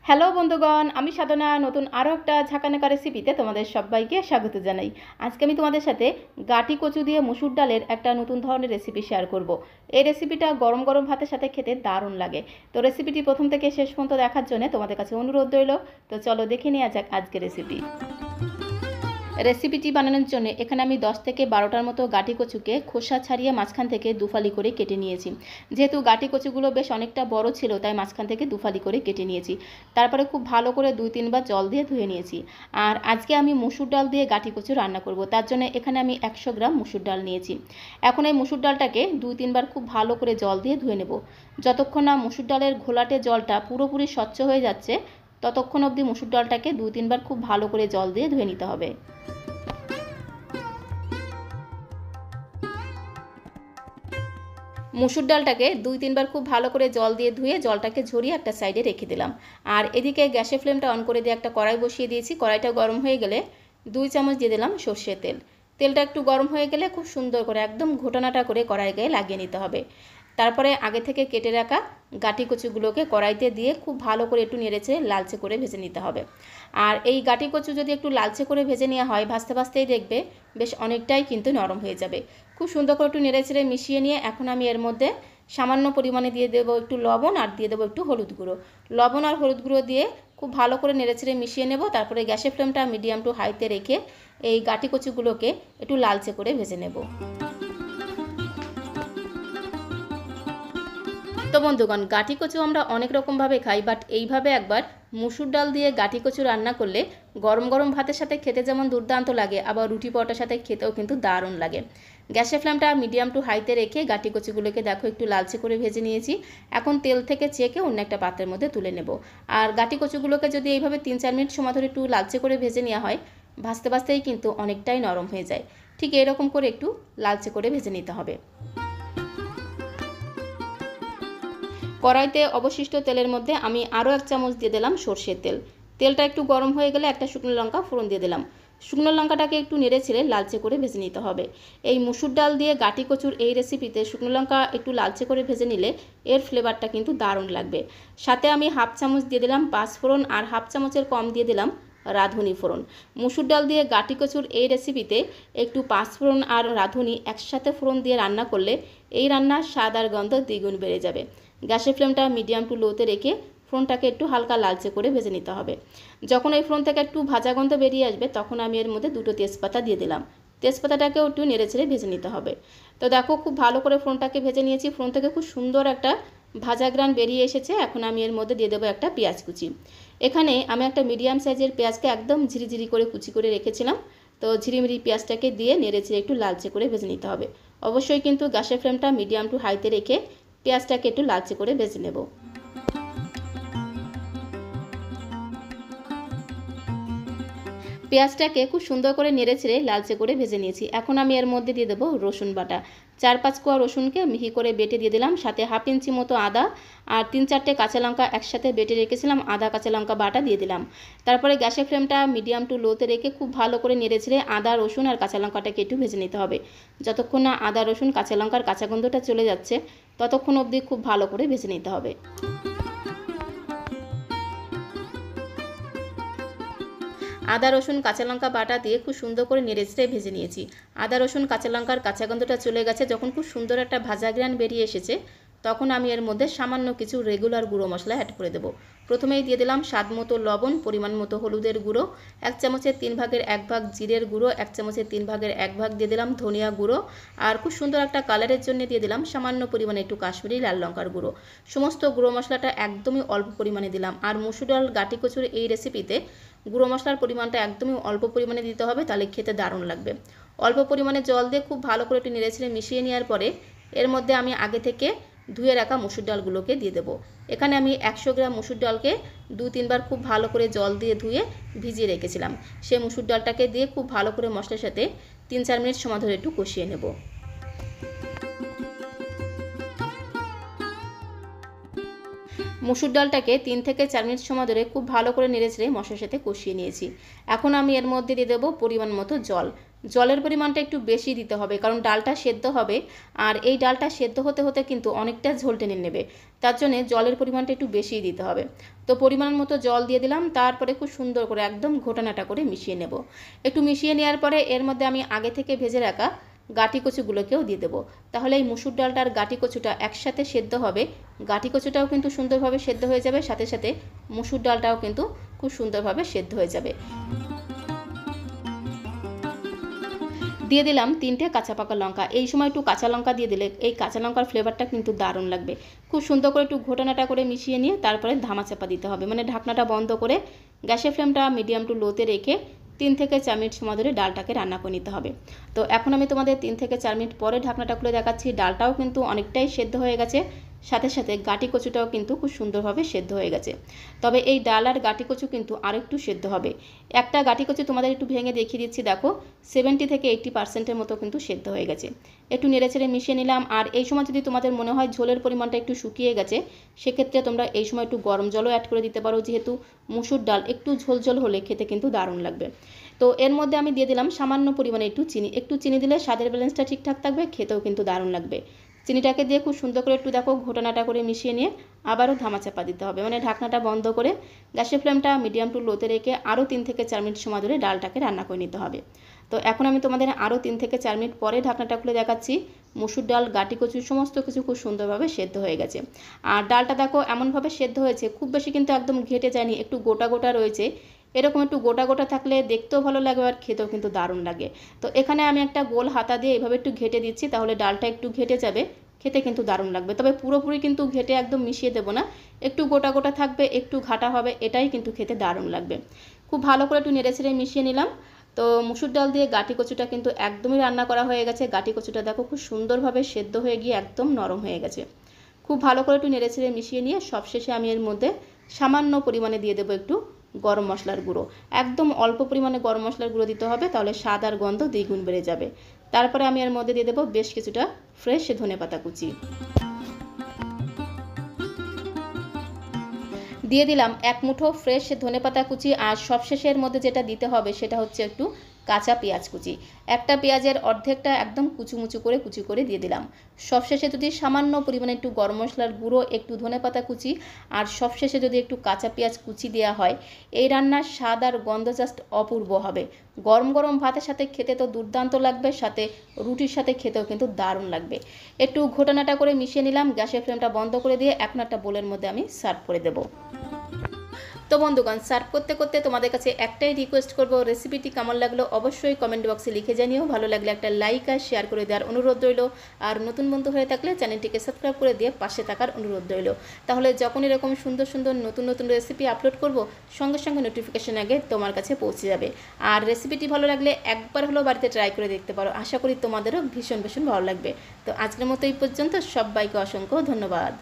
Hello বন্ধুগণ, আমি সাধনা নতুন আরও একটা ঝাঁকানাকা রেসিপিতে তোমাদের সবাইকে স্বাগত জানাই। আজকে আমি তোমাদের সাথে গাটি কচু দিয়ে মসুর ডালের একটা নতুন ধরনের রেসিপি শেয়ার করব। এই রেসিপিটা গরম গরম ভাতের সাথে খেতে দারুণ লাগে। তো রেসিপিটি প্রথম থেকে শেষ পর্যন্ত দেখার জন্য তোমাদের কাছে অনুরোধ রইল। তো চলো দেখে নেওয়া যাক আজকের রেসিপি। রেসিপিটি বানানোর জন্য এখানে আমি 10 থেকে 12টার মতো গাটি কচুকে খোসা ছাড়িয়ে মাঝখান থেকে দুফালি করে কেটে নিয়েছি। যেহেতু গাটি কচুগুলো বেশ অনেকটা বড় ছিল, তাই মাঝখান থেকে দুফালি করে কেটে নিয়েছি। তারপরে খুব ভালো করে 2-3 বার জল দিয়ে ধুয়ে নিয়েছি। আর আজকে আমি মসুর ডাল দিয়ে গাটি কচু রান্না করব, তার জন্য এখানে আমি 100 গ্রাম মসুর ডাল নিয়েছি। এখন এই মসুর ডালটাকে 2-3 বার খুব ভালো করে জল দিয়ে ধুয়ে নেব। যতক্ষণ না মসুর ডালের ঘোলাটে জলটা পুরোপুরি স্বচ্ছ হয়ে যাচ্ছে, ততক্ষণ অবধি মসুর ডালটাকে 2-3 বার খুব ভালো করে জল দিয়ে ধুয়ে নিতে হবে। মসুর ডালটাকে 2-3 বার খুব ভালো করে জল দিয়ে ধুয়ে জলটাকে ঝরিয়ে একটা সাইডে রেখে দিলাম। আর এদিকে গ্যাসের ফ্লেমটা অন করে দিয়ে একটা কড়াই বসিয়ে দিয়েছি। কড়াইটা গরম হয়ে গেলে 2 চামচ দিয়ে দিলাম সর্ষের তেল। তেলটা একটু গরম হয়ে গেলে খুব সুন্দর করে একদম ঘোটানাটা করে কড়াই গায়ে লাগিয়ে নিতে হবে। তারপরে আগে থেকে কেটে রাখা গাটি কচুগুলোকে কড়াইতে দিয়ে খুব ভালো করে একটু নেড়েচেড়ে লালচে করে ভেজে নিতে হবে। আর এই গাটি কচু যদি একটু লালচে করে ভেজে নেওয়া হয়, ভাজতে ভাজতেই দেখবে বেশ অনেকটাই কিন্তু নরম হয়ে যাবে। খুব সুন্দর করে একটু নেড়েচেড়ে মিশিয়ে নিয়ে এখন আমি এর মধ্যে সামান্য পরিমাণে দিয়ে দেবো একটু লবণ, আর দিয়ে দেবো একটু হলুদ গুঁড়ো। লবণ আর হলুদ গুঁড়ো দিয়ে খুব ভালো করে নেড়েচেড়ে মিশিয়ে নেব। তারপরে গ্যাসের ফ্লেমটা মিডিয়াম টু হাইতে রেখে এই গাটি কচুগুলোকে একটু লালচে করে ভেজে নেব। তো বন্ধুগণ, গাটি কচু আমরা অনেক রকমভাবে খাই, বাট এইভাবে একবার মসুর ডাল দিয়ে গাটি কচু রান্না করলে গরম গরম ভাতের সাথে খেতে যেমন দুর্দান্ত লাগে, আবার রুটি পরোটার সাথে খেতেও কিন্তু দারুণ লাগে। গ্যাসের ফ্লেমটা মিডিয়াম টু হাইতে রেখে গাটি কচুগুলোকে দেখো একটু লালচে করে ভেজে নিয়েছি। এখন তেল থেকে ছেঁকে অন্য একটা পাত্রের মধ্যে তুলে নেব। আর গাটি কচুগুলোকে যদি এইভাবে 3-4 মিনিট সময় ধরে একটু লালচে করে ভেজে নেওয়া হয়, ভাজতে ভাজতেই কিন্তু অনেকটাই নরম হয়ে যায়। ঠিক এরকম করে একটু লালচে করে ভেজে নিতে হবে। কড়াইতে অবশিষ্ট তেলের মধ্যে আমি আরও 1 চামচ দিয়ে দিলাম সর্ষের তেল। তেলটা একটু গরম হয়ে গেলে একটা শুকনো লঙ্কা ফোড়ন দিয়ে দিলাম। শুকনো লঙ্কাটাকে একটু নেড়েচেড়ে লালচে করে ভেজে নিতে হবে। এই মসুর ডাল দিয়ে গাটি কচুর এই রেসিপিতে শুকনো লঙ্কা একটু লালচে করে ভেজে নিলে এর ফ্লেভারটা কিন্তু দারুণ লাগবে। সাথে আমি 1/2 চামচ দিয়ে দিলাম পাঁচফোড়ন, আর 1/2 চামচের কম দিয়ে দিলাম রাঁধুনি ফোড়ন। মসুর ডাল দিয়ে গাটি কচুর এই রেসিপিতে একটু পাঁচফোড়ন আর রাঁধুনি একসাথে ফোড়ন দিয়ে রান্না করলে এই রান্নার স্বাদ আর গন্ধ দ্বিগুণ বেড়ে যাবে। গ্যাসের ফ্লেমটা মিডিয়াম টু লোতে রেখে ফোড়নটাকে একটু হালকা লালচে করে ভেজে নিতে হবে। যখন এই ফোড়ন থেকে একটু ভাজা গন্ধ বেরিয়ে আসবে, তখন আমি এর মধ্যে 2টো তেজপাতা দিয়ে দিলাম। তেজপাতাটাকেও একটু নেড়েচেড়ে ভেজে নিতে হবে। তো দেখো খুব ভালো করে ফোড়নটাকে ভেজে নিয়েছি। ফোড়ন থেকে খুব সুন্দর একটা ভাজা গ্রান বেরিয়ে এসেছে। এখন আমি এর মধ্যে দিয়ে দেবো একটা পেঁয়াজ কুচি। এখানে আমি একটা মিডিয়াম সাইজের পেঁয়াজকে একদম ঝিরিঝিরি করে কুচি করে রেখেছিলাম। তো ঝিরিমিরি পেঁয়াজটাকে দিয়ে নেড়েচেড়ে একটু লালচে করে ভেজে নিতে হবে। অবশ্যই কিন্তু গ্যাসের ফ্লেমটা মিডিয়াম টু হাইতে রেখে পেঁয়াজটাকে একটু লালচে করে ভেজে নেব। পেঁয়াজটাকে খুব সুন্দর করে নেড়েচেড়ে লালচে করে ভেজে নিয়েছি। এখন আমি এর মধ্যে দিয়ে দেবো রসুন বাটা। 4-5 কোয়া রসুনকে মিহি করে বেটে দিয়ে দিলাম। সাথে 1/2 ইঞ্চি মতো আদা আর 3-4টে কাঁচা লঙ্কা একসাথে বেটে রেখেছিলাম, আদা কাঁচা লঙ্কা বাটা দিয়ে দিলাম। তারপরে গ্যাসের ফ্লেমটা মিডিয়াম টু লোতে রেখে খুব ভালো করে নেড়েচেড়ে আদা রসুন আর কাঁচা লঙ্কাটাকে একটু ভেজে নিতে হবে। যতক্ষণ না আদা রসুন কাঁচা লঙ্কার কাঁচা গন্ধটা চলে যাচ্ছে, ততক্ষণ অবধি খুব ভালো করে ভেজে নিতে হবে। আদা রসুন কাঁচা লঙ্কা বাটা দিয়ে খুব সুন্দর করে নেড়েচেড়ে ভেজে নিয়েছি। আদা রসুন কাঁচা লঙ্কার কাঁচা গন্ধটা চলে গেছে। যখন খুব সুন্দর একটা ভাজা গ্রান বেরিয়ে এসেছে, তখন আমি এর মধ্যে সামান্য কিছু রেগুলার গুঁড়ো মশলা অ্যাড করে দেবো। প্রথমেই দিয়ে দিলাম স্বাদ মতো লবণ, পরিমাণ মতো হলুদের গুঁড়ো, 1 চামচের 3 ভাগের 1 ভাগ জিরের গুঁড়ো, 1 চামচের 3 ভাগের 1 ভাগ দিয়ে দিলাম ধনিয়া গুঁড়ো, আর খুব সুন্দর একটা কালারের জন্য দিয়ে দিলাম সামান্য পরিমাণে একটু কাশ্মীরি লাল লঙ্কার গুঁড়ো। সমস্ত গুঁড়ো মশলাটা একদমই অল্প পরিমাণে দিলাম। আর মসুর ডাল গাটি কচুর এই রেসিপিতে গুঁড়ো মশলার পরিমাণটা একদমই অল্প পরিমাণে দিতে হবে, তাহলে খেতে দারুণ লাগবে। অল্প পরিমাণে জল দিয়ে খুব ভালো করে একটু নেড়েচেড়ে মিশিয়ে নেওয়ার পরে এর মধ্যে আমি আগে থেকে ধুয়ে রাখা মসুর ডালগুলোকে দিয়ে দেবো। এখানে আমি 100 গ্রাম মসুর ডালকে 2-3 বার খুব ভালো করে জল দিয়ে ধুয়ে ভিজিয়ে রেখেছিলাম। সেই মসুর ডালটাকে দিয়ে খুব ভালো করে মশলার সাথে 3-4 মিনিট সময় ধরে একটু কষিয়ে নেব। মসুর ডালটাকে 3 থেকে 4 মিনিট সময় ধরে খুব ভালো করে নেড়েচেড়ে মশলার সাথে কষিয়ে নিয়েছি। এখন আমি এর মধ্যে দিয়ে দেবো পরিমাণ মতো জল। জলের পরিমাণটা একটু বেশি দিতে হবে, কারণ ডালটা সেদ্ধ হবে আর এই ডালটা সেদ্ধ হতে হতে কিন্তু অনেকটা ঝোল টেনে নেবে, তার জন্য জলের পরিমাণটা একটু বেশিই দিতে হবে। তো পরিমাণ মতো জল দিয়ে দিলাম, তারপরে খুব সুন্দর করে একদম ঘোটানাটা করে মিশিয়ে নেব। একটু মিশিয়ে নেওয়ার পরে এর মধ্যে আমি আগে থেকে ভেজে রাখা গাঁটি কচুগুলোকেও দিয়ে দেবো, তাহলে এই মুসুর ডালটার গাঁটি কচুটা একসাথে সেদ্ধ হবে, গাঁটি কচুটাও কিন্তু সুন্দরভাবে সেদ্ধ হয়ে যাবে, সাথে সাথে মুসুর ডালটাও কিন্তু খুব সুন্দরভাবে সেদ্ধ হয়ে যাবে। দিয়ে দিলাম 3টে কাঁচা পাকা লঙ্কা, এই সময় একটু কাঁচা লঙ্কা দিয়ে দিলে এই কাঁচা লঙ্কার ফ্লেভারটা কিন্তু দারুণ লাগবে। খুব সুন্দর করে একটু ঘোটানাটা করে মিশিয়ে নিয়ে তারপরে ধামাচাপা দিতে হবে, মানে ঢাকনাটা বন্ধ করে গ্যাসের ফ্লেমটা মিডিয়াম টু লোতে রেখে 3 থেকে 4 মিনিট সময় ধরে ডালটাকে রান্না করে নিতে হবে। তো এখন আমি তোমাদের 3 থেকে 4 মিনিট পরে ঢাকনাটা খুলে দেখাচ্ছি, ডালটাও কিন্তু অনেকটাই সেদ্ধ হয়ে গেছে, সাথে সাথে গাঁটি কচুটাও কিন্তু খুব সুন্দরভাবে সেদ্ধ হয়ে গেছে। তবে এই ডাল আর গাঁটি কচু কিন্তু আরেকটু সেদ্ধ হবে। একটা গাঁটি কচু তোমাদের একটু ভেঙে দেখিয়ে দিচ্ছি, দেখো 70 থেকে 80% মতো কিন্তু সেদ্ধ হয়ে গেছে। একটু নেড়েচেড়ে মিশিয়ে নিলাম। আর এই সময় যদি তোমাদের মনে হয় ঝোলের পরিমাণটা একটু শুকিয়ে গেছে, সেক্ষেত্রে তোমরা এই সময় একটু গরম জলও অ্যাড করে দিতে পারো, যেহেতু মুসুর ডাল একটু ঝোল হলে খেতে কিন্তু দারুণ লাগবে। তো এর মধ্যে আমি দিয়ে দিলাম সামান্য পরিমাণে একটু চিনি দিলে স্বাদের ব্যালেন্সটা ঠিকঠাক থাকবে, খেতেও কিন্তু দারুণ লাগবে। চিনিটাকে দিয়ে খুব সুন্দর করে একটু দেখো ঘোটানাটা করে মিশিয়ে নিয়ে আবারও ধামাচাপা দিতে হবে, মানে ঢাকনাটা বন্ধ করে গ্যাসের ফ্লেমটা মিডিয়াম টু লোতে রেখে আরও 3 থেকে 4 মিনিট সময় ধরে ডালটাকে রান্না করে নিতে হবে। তো এখন আমি তোমাদের আরও 3 থেকে 4 মিনিট পরে ঢাকনাটা খুলে দেখাচ্ছি। মুসুর ডাল, গাঁটি কচু সমস্ত কিছু খুব সুন্দরভাবে সেদ্ধ হয়ে গেছে। আর ডালটা দেখো এমনভাবে সেদ্ধ হয়েছে, খুব বেশি কিন্তু একদম ঘেটে যায়নি, একটু গোটা গোটা রয়েছে। এরকম একটু গোটা গোটা থাকলে দেখতেও ভালো লাগবে আর খেতেও কিন্তু দারুণ লাগে। তো এখানে আমি একটা গোল হাতা দিয়ে এভাবে একটু ঘেটে দিচ্ছি, তাহলে ডালটা একটু ঘেটে যাবে, খেতে কিন্তু দারুণ লাগবে। তবে পুরোপুরি কিন্তু ঘেটে একদম মিশিয়ে দেবো না, একটু গোটা গোটা থাকবে, একটু ঘাটা হবে, এটাই কিন্তু খেতে দারুণ লাগবে। খুব ভালো করে একটু নেড়েচেড়ে মিশিয়ে নিলাম। তো মুসুর ডাল দিয়ে গাঁটি কচুটা কিন্তু একদমই রান্না করা হয়ে গেছে। গাঁটি কচুটা দেখো খুব সুন্দরভাবে সেদ্ধ হয়ে গিয়ে একদম নরম হয়ে গেছে। খুব ভালো করে একটু নেড়েচেড়ে মিশিয়ে নিয়ে সবশেষে আমি এর মধ্যে সামান্য পরিমাণে দিয়ে দেবো একটু গরম মশলার গুঁড়ো। একদম অল্প পরিমাণে গরম মশলার গুঁড়ো দিতে হবে, তাহলে স্বাদ আর গন্ধ দ্বিগুণ বেড়ে যাবে। তারপরে আমি এর মধ্যে দিয়ে দেবো বেশ কিছুটা ফ্রেশ ধনেপাতা কুচি। দিয়ে দিলাম 1 মুঠো ফ্রেশ ধনেপাতা কুচি। আর সবশেষে এর মধ্যে যেটা দিতে হবে সেটা হচ্ছে একটু কাঁচা পেঁয়াজ কুচি। একটা পেঁয়াজের অর্ধেকটা একদম কুচি করে দিয়ে দিলাম। সবশেষে যদি সামান্য পরিমাণে একটু গরম মশলার গুঁড়ো, একটু ধনেপাতা কুচি আর সবশেষে যদি একটু কাঁচা পেঁয়াজ কুচি দেওয়া হয়, এই রান্নার স্বাদ আর গন্ধ জাস্ট অপূর্ব হবে। গরম গরম ভাতের সাথে খেতে তো দুর্দান্ত লাগবে, সাথে রুটির সাথে খেতেও কিন্তু দারুণ লাগবে। একটু ঘোটানাটা করে মিশিয়ে নিলাম, গ্যাসের ফ্লেমটা বন্ধ করে দিয়ে এখন একটা বোলের মধ্যে আমি সার্ভ করে দেবো। তো বন্ধুগণ, সার্ভ করতে করতে তোমাদের কাছে একটাই রিকোয়েস্ট করব, রেসিপিটি কেমন লাগলো অবশ্যই কমেন্ট বক্সে লিখে জানিও। ভালো লাগলে একটা লাইক আর শেয়ার করে দেওয়ার অনুরোধ রইল। আর নতুন বন্ধু হয়ে থাকলে চ্যানেলটিকে সাবস্ক্রাইব করে দিয়ে পাশে থাকার অনুরোধ রইল। তাহলে যখন এরকম সুন্দর সুন্দর নতুন রেসিপি আপলোড করব, সঙ্গে সঙ্গে নোটিফিকেশন আগে তোমার কাছে পৌঁছে যাবে। আর রেসিপিটি ভালো লাগলে একবার হলেও বাড়িতে ট্রাই করে দেখতে পারো, আশা করি তোমাদেরও ভীষণ ভালো লাগবে। তো আজকের মতো এই পর্যন্ত, সবাইকে অসংখ্য ধন্যবাদ।